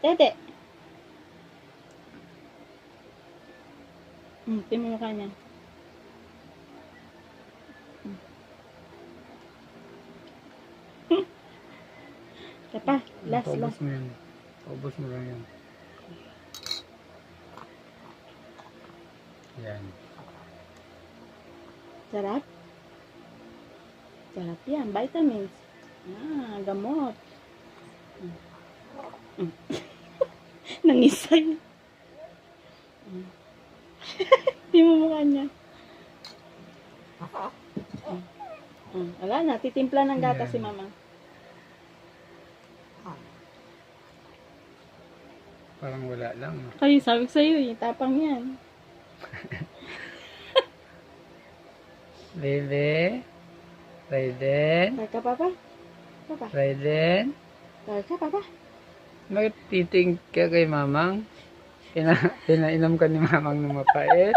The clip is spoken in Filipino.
Dede. Tingnan mo mukha niya. Isa pa. Last. Paubos mo yan. Paubos mo lang yan. Yan. Sarap. Sarap yan. Vitamins. Gamot. Nangisay. Hindi mo mukha niya. Wala na. Titimpla ng gata si mama. Parang wala lang. Kayo, sabi ko sa'yo eh. Tapang yan. Bebe. Raiden. Tara ka, papa. Papa. Raiden. Tara ka, papa. Bakit titing ka kay mamang? Pinainom ka ni mamang ng mapait?